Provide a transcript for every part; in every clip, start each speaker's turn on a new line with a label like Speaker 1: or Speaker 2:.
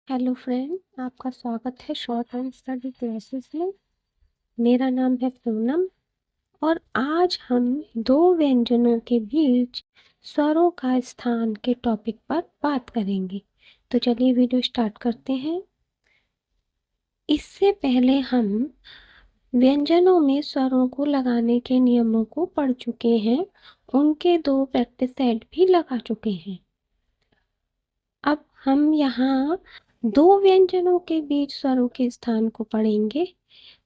Speaker 1: Hello friend, आपका स्वागत है शॉर्ट एंड स्टडी क्लासेस में। मेरा नाम है पूनम और आज हम दो व्यंजनों के बीच स्वरों का स्थान के टॉपिक पर बात करेंगे। तो चलिए वीडियो स्टार्ट करते हैं। इससे पहले हम व्यंजनों में स्वरों को लगाने के नियमों को पढ़ चुके हैं, उनके 2 प्रैक्टिस सेट भी लगा चुके हैं। अब हम यहाँ 2 व्यंजनों के बीच स्वरों के स्थान को पढ़ेंगे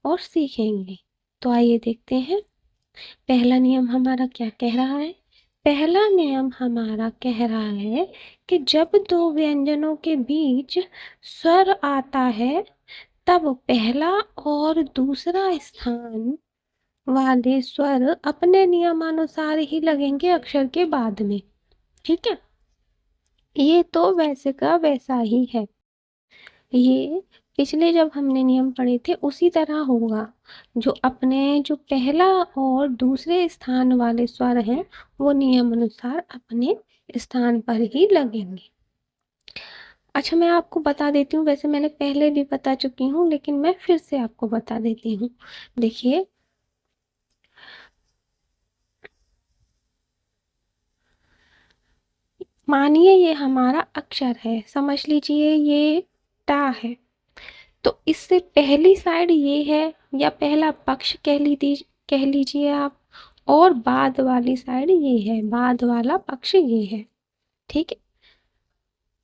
Speaker 1: और सीखेंगे। तो आइए देखते हैं पहला नियम हमारा क्या कह रहा है। पहला नियम हमारा कह रहा है कि जब 2 व्यंजनों के बीच स्वर आता है तब पहला और दूसरा स्थान वाले स्वर अपने नियमानुसार ही लगेंगे अक्षर के बाद में। ठीक है, ये तो वैसे का वैसा ही है। ये पिछले जब हमने नियम पढ़े थे उसी तरह होगा। जो पहला और दूसरे स्थान वाले स्वर हैं वो नियम अनुसार अपने स्थान पर ही लगेंगे। अच्छा, मैं आपको बता देती हूँ, वैसे मैंने पहले भी बता चुकी हूँ लेकिन मैं फिर से आपको बता देती हूँ। देखिए, मानिए ये हमारा अक्षर है, समझ लीजिए ये टा है। तो इससे पहली साइड ये है या पहला पक्ष कह लीजिए आप, और बाद वाली साइड ये है, बाद वाला पक्ष ये है। ठीक है,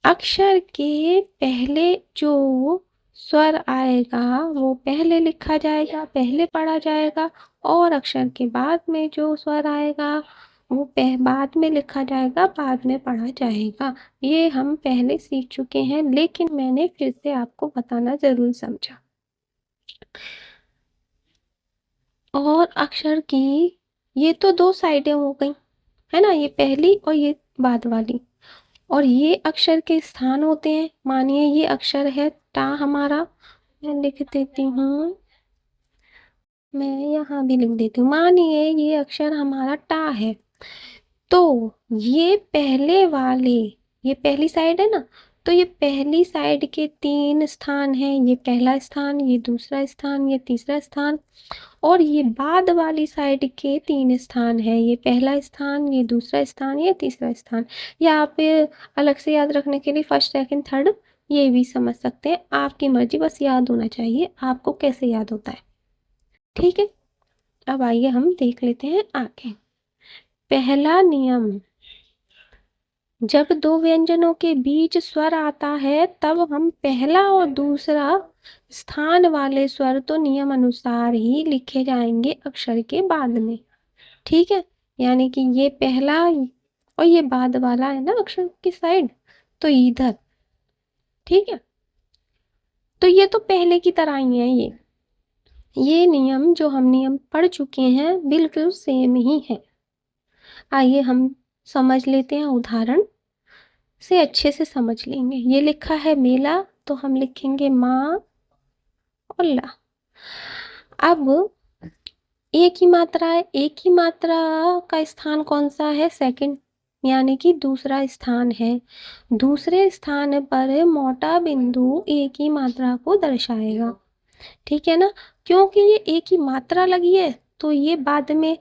Speaker 1: अक्षर के पहले जो स्वर आएगा वो पहले लिखा जाएगा, पहले पढ़ा जाएगा, और अक्षर के बाद में जो स्वर आएगा वो बाद में लिखा जाएगा, बाद में पढ़ा जाएगा। ये हम पहले सीख चुके हैं लेकिन मैंने फिर से आपको बताना जरूर समझा। और अक्षर की ये तो 2 साइडें हो गई है ना, ये पहली और ये बाद वाली। और ये अक्षर के स्थान होते हैं। मानिए ये अक्षर है टा हमारा, मैं लिख देती हूँ, मैं यहाँ भी लिख देती हूँ। मानिए ये अक्षर हमारा टा है, तो ये पहले वाले, ये पहली साइड है ना, तो ये पहली साइड के 3 स्थान हैं। ये पहला स्थान, ये दूसरा स्थान, ये तीसरा स्थान। और ये बाद वाली साइड के 3 स्थान है, ये पहला स्थान, ये दूसरा स्थान, ये तीसरा स्थान। या आप अलग से याद रखने के लिए फर्स्ट सेकंड थर्ड ये भी समझ सकते हैं, आपकी मर्जी, बस याद होना चाहिए आपको कैसे याद होता है। ठीक है, अब आइए हम देख लेते हैं आगे। पहला नियम, जब 2 व्यंजनों के बीच स्वर आता है तब हम पहला और दूसरा स्थान वाले स्वर तो नियम अनुसार ही लिखे जाएंगे अक्षर के बाद में। ठीक है, यानी कि ये पहला और ये बाद वाला है ना अक्षर की साइड, तो इधर। ठीक है, तो ये तो पहले की तरह ही है। ये नियम जो हम नियम पढ़ चुके हैं बिल्कुल सेम ही है। आइए हम समझ लेते हैं, उदाहरण से अच्छे से समझ लेंगे। ये लिखा है मेला, तो हम लिखेंगे माँ और ला। अब एक ही मात्रा है, एक ही मात्रा का स्थान कौन सा है, सेकंड, यानी कि दूसरा स्थान है। दूसरे स्थान पर मोटा बिंदु एक ही मात्रा को दर्शाएगा। ठीक है ना, क्योंकि ये एक ही मात्रा लगी है तो ये बाद में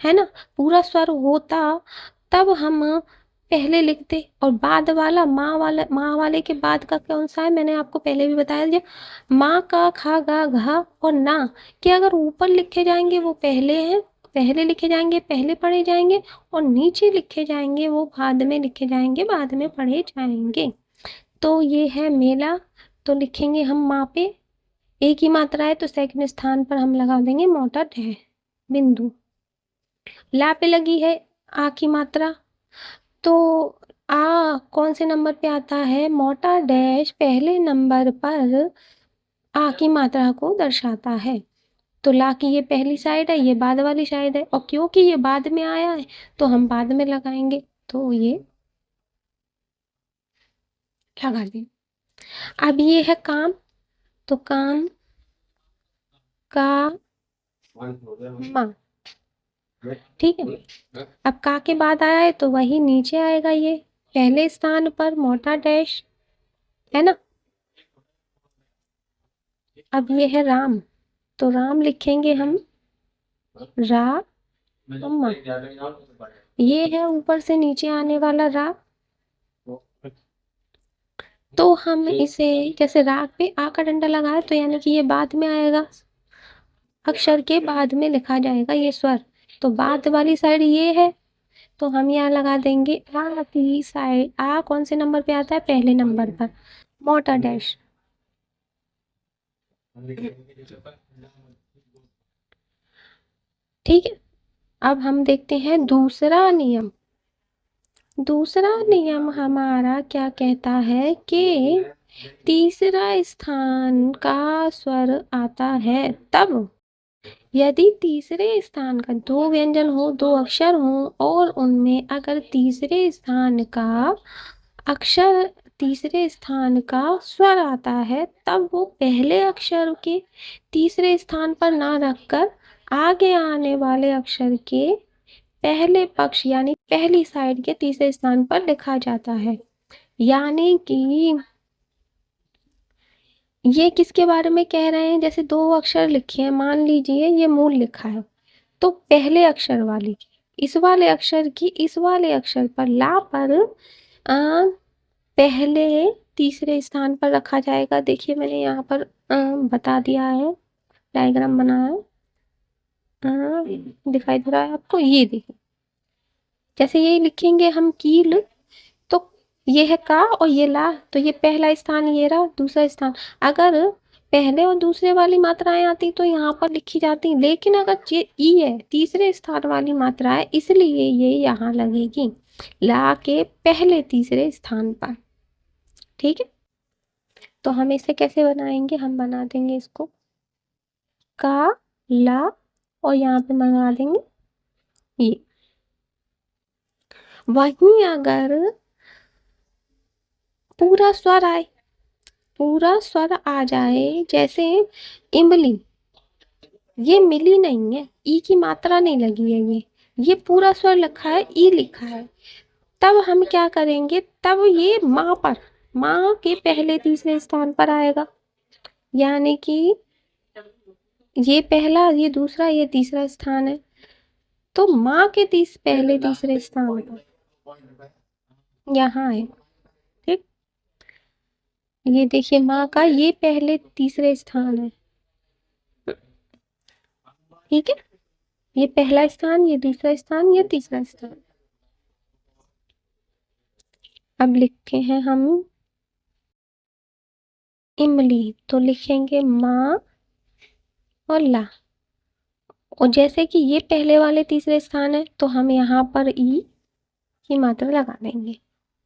Speaker 1: है ना, पूरा स्वर होता तब हम पहले लिखते, और बाद वाला माँ वाले के बाद का कौन सा है, मैंने आपको पहले भी बताया दिया, माँ का खा गा घा और ना कि अगर ऊपर लिखे जाएंगे वो पहले हैं, पहले लिखे जाएंगे, पहले पढ़े जाएंगे, और नीचे लिखे जाएंगे वो बाद में लिखे जाएंगे, बाद में पढ़े जाएंगे। तो ये है मेला, तो लिखेंगे हम माँ पे, एक ही मात्रा है तो सेकंड स्थान पर हम लगा देंगे मोटा डैश बिंदु। ला पे लगी है आ की मात्रा, तो आ कौन से नंबर पे आता है, मोटा डैश पहले नंबर पर आ की मात्रा को दर्शाता है। तो ला की ये पहली साइड है, ये बाद वाली साइड है, और क्योंकि ये बाद में आया है तो हम बाद में लगाएंगे, तो ये लगा दें। अब ये है काम, तो काम का माँ। ठीक है, अब का के बाद आया है तो वही नीचे आएगा, ये पहले स्थान पर मोटा डैश है ना, अब ये है राम, तो राम लिखेंगे हम रा अम्मा। ये है ऊपर से नीचे आने वाला रा, तो हम इसे जैसे राग पे आ का डंडा लगाए तो यानी कि ये बाद में आएगा, अक्षर के बाद में लिखा जाएगा ये स्वर। तो बाद वाली साइड ये है, तो हम यहाँ लगा देंगे आ की साइड। आ कौन से नंबर पे आता है? पहले नंबर पर, मोटा डैश। ठीक है, अब हम देखते हैं दूसरा नियम। दूसरा नियम हमारा क्या कहता है कि तीसरा स्थान का स्वर आता है तब यदि तीसरे स्थान का दो व्यंजन हो, दो अक्षर हो और उनमें अगर तीसरे स्थान का अक्षर, तीसरे स्थान का स्वर आता है, तब वो पहले अक्षर के तीसरे स्थान पर ना रखकर आगे आने वाले अक्षर के पहले पक्ष यानी पहली साइड के तीसरे स्थान पर लिखा जाता है। यानी कि ये किसके बारे में कह रहे हैं? जैसे दो अक्षर लिखे हैं, मान लीजिए ये मूल लिखा है, तो पहले अक्षर वाली इस वाले अक्षर की इस वाले अक्षर पर ला पर पहले तीसरे स्थान पर रखा जाएगा। देखिए मैंने यहाँ पर बता दिया है, डायग्राम बनाया है, दिखाई दे रहा है आपको? ये देखिए, जैसे ये लिखेंगे हम कील, तो ये है का और ये ला, तो ये पहला स्थान ये रहा, दूसरा स्थान। अगर पहले और दूसरे वाली मात्राएं आती तो यहाँ पर लिखी जाती, लेकिन अगर ये ई है तीसरे स्थान वाली मात्रा है, इसलिए ये यहाँ लगेगी ला के पहले तीसरे स्थान पर। ठीक है, तो हम इसे कैसे बनाएंगे? हम बना देंगे इसको का ला और यहाँ पे मंगा देंगे ये। वहीं अगर पूरा स्वर आए, पूरा स्वर आ जाए, जैसे इमली, ये मिली नहीं है, ई की मात्रा नहीं लगी है, ये पूरा स्वर लिखा है, ई लिखा है, तब हम क्या करेंगे? तब ये माँ पर, माँ के पहले तीसरे स्थान पर आएगा। यानी कि ये पहला, ये दूसरा, ये तीसरा स्थान है, तो माँ के पहले तीसरे स्थान पर यहाँ है। ठीक, ये देखिए माँ का ये पहले तीसरे स्थान है। ठीक है, ये पहला स्थान, ये दूसरा स्थान, ये तीसरा स्थान। अब लिखते हैं हम इमली, तो लिखेंगे माँ और ला, और जैसे कि ये पहले वाले तीसरे स्थान है तो हम यहाँ पर ई की मात्रा लगा देंगे,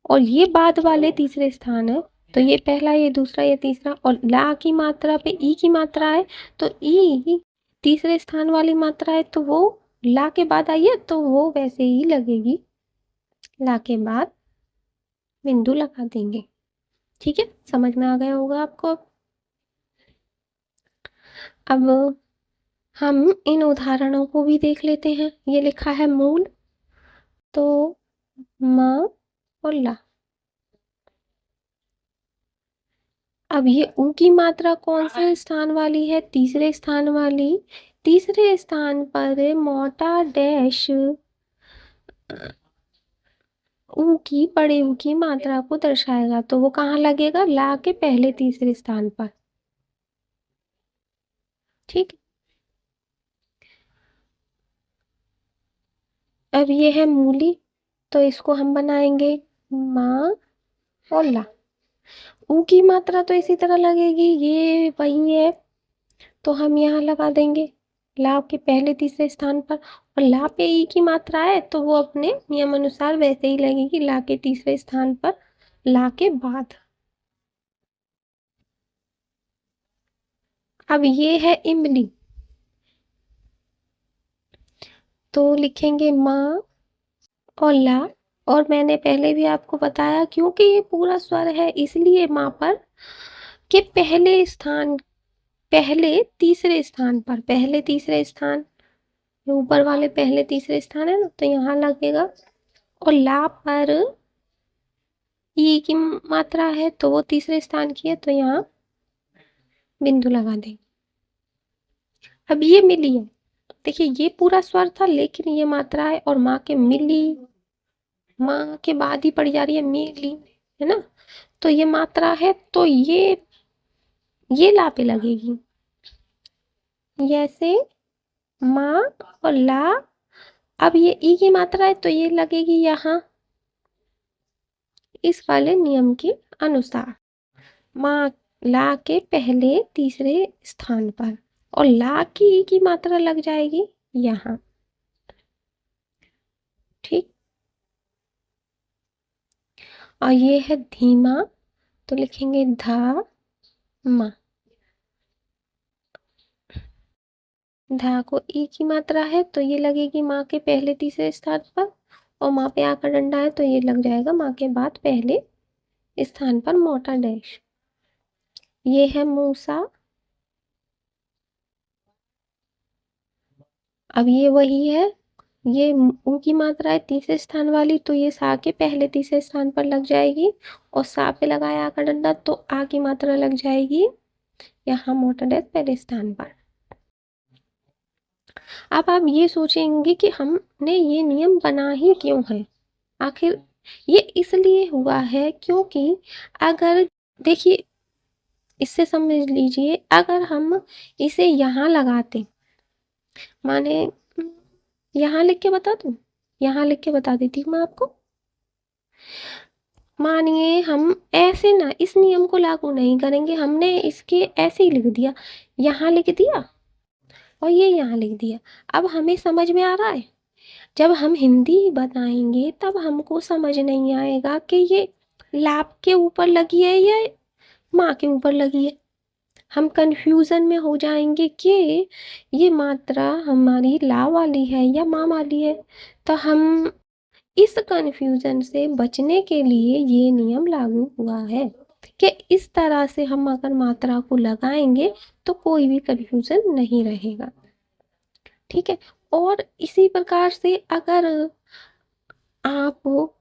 Speaker 1: और ये बाद वाले तीसरे स्थान है तो ये पहला, ये दूसरा, ये तीसरा, और ला की मात्रा पे ई की मात्रा है, तो ई तीसरे स्थान वाली मात्रा है तो वो ला के बाद आई है तो वो वैसे ही लगेगी, ला के बाद बिंदु लगा देंगे। ठीक है, समझ में आ गया होगा आपको। अब हम इन उदाहरणों को भी देख लेते हैं। ये लिखा है मूल, तो म और ला। अब ये ऊ की मात्रा कौन से स्थान वाली है? तीसरे स्थान वाली। तीसरे स्थान पर मोटा डैश ऊ की, बड़े ऊ की मात्रा को दर्शाएगा, तो वो कहाँ लगेगा? ला के पहले तीसरे स्थान पर। ठीक, अब ये है मूली, तो इसको हम बनाएंगे माँ और ला। ऊ की मात्रा तो इसी तरह लगेगी, ये वही है, तो हम यहाँ लगा देंगे ला के पहले तीसरे स्थान पर, और ला पे ई की मात्रा है तो वो अपने नियम अनुसार वैसे ही लगेगी ला के तीसरे स्थान पर, ला के बाद। अब ये है इमली, तो लिखेंगे माँ और ला, और मैंने पहले भी आपको बताया क्योंकि ये पूरा स्वर है इसलिए माँ पर के पहले स्थान, पहले तीसरे स्थान पर, पहले तीसरे स्थान, ऊपर वाले पहले तीसरे स्थान है ना, तो यहाँ लगेगा, और ला पर ई की मात्रा है तो वो तीसरे स्थान की है तो यहाँ बिंदु लगा देंगे। अब ये मिली है, देखिए ये पूरा स्वर था लेकिन ये मात्रा है और माँ के मिली, माँ के बाद ही पड़ी जा रही है मिली, है ना। तो ये मात्रा है तो ये ला पे लगेगी, जैसे माँ और ला। अब ये ई की मात्रा है तो ये लगेगी यहाँ, इस वाले नियम के अनुसार माँ ला के पहले तीसरे स्थान पर, और ला की ई की मात्रा लग जाएगी यहाँ। ठीक, और ये है धीमा तो लिखेंगे धा मा। धा को ई की मात्रा है तो ये लगेगी माँ के पहले तीसरे स्थान पर, और माँ पे आकर डंडा है तो ये लग जाएगा माँ के बाद पहले स्थान पर मोटा डैश। ये है मूसा, अब ये वही है, ये ऊ की मात्रा है तीसरे स्थान वाली तो ये सा के पहले तीसरे स्थान पर लग जाएगी, और सा पे लगाया आ का डंडा तो आ की मात्रा लग जाएगी यहाँ मोटा डैश पहले स्थान पर। अब आप ये सोचेंगे कि हमने ये नियम बना ही क्यों है। आखिर ये इसलिए हुआ है क्योंकि अगर देखिए, इससे समझ लीजिए अगर हम इसे यहाँ लगाते, माने यहाँ लिख के बता दूं, यहाँ लिख के बता देती हूँ मैं आपको। मानिए हम ऐसे ना इस नियम को लागू नहीं करेंगे, हमने इसके ऐसे ही लिख दिया, यहाँ लिख दिया और ये यहाँ लिख दिया। अब हमें समझ में आ रहा है, जब हम हिंदी बताएंगे तब हमको समझ नहीं आएगा कि ये लाभ के ऊपर लगी है या माँ के ऊपर लगी है। हम कंफ्यूजन में हो जाएंगे कि ये मात्रा हमारी ला वाली है या माँ वाली है। तो हम इस कंफ्यूजन से बचने के लिए ये नियम लागू हुआ है कि इस तरह से हम अगर मात्रा को लगाएंगे तो कोई भी कंफ्यूजन नहीं रहेगा। ठीक है, और इसी प्रकार से अगर आप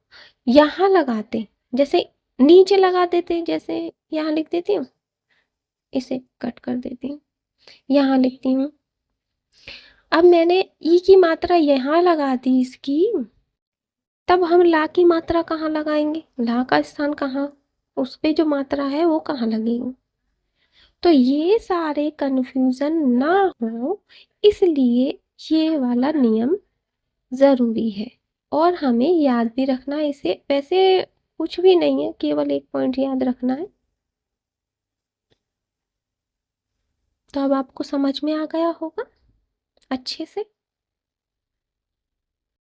Speaker 1: यहाँ लगाते, जैसे नीचे लगा देते, जैसे यहाँ लिख देती हूँ, इसे कट कर देती हूँ, यहाँ लिखती हूँ। अब मैंने ई की मात्रा यहाँ लगा दी इसकी, तब हम ला की मात्रा कहाँ लगाएंगे, ला का स्थान कहाँ, उस पे जो मात्रा है वो कहाँ लगेगी। तो ये सारे कंफ्यूजन ना हो इसलिए ये वाला नियम ज़रूरी है, और हमें याद भी रखना है इसे। वैसे कुछ भी नहीं है, केवल एक पॉइंट याद रखना है। तो अब आपको समझ में आ गया होगा अच्छे से।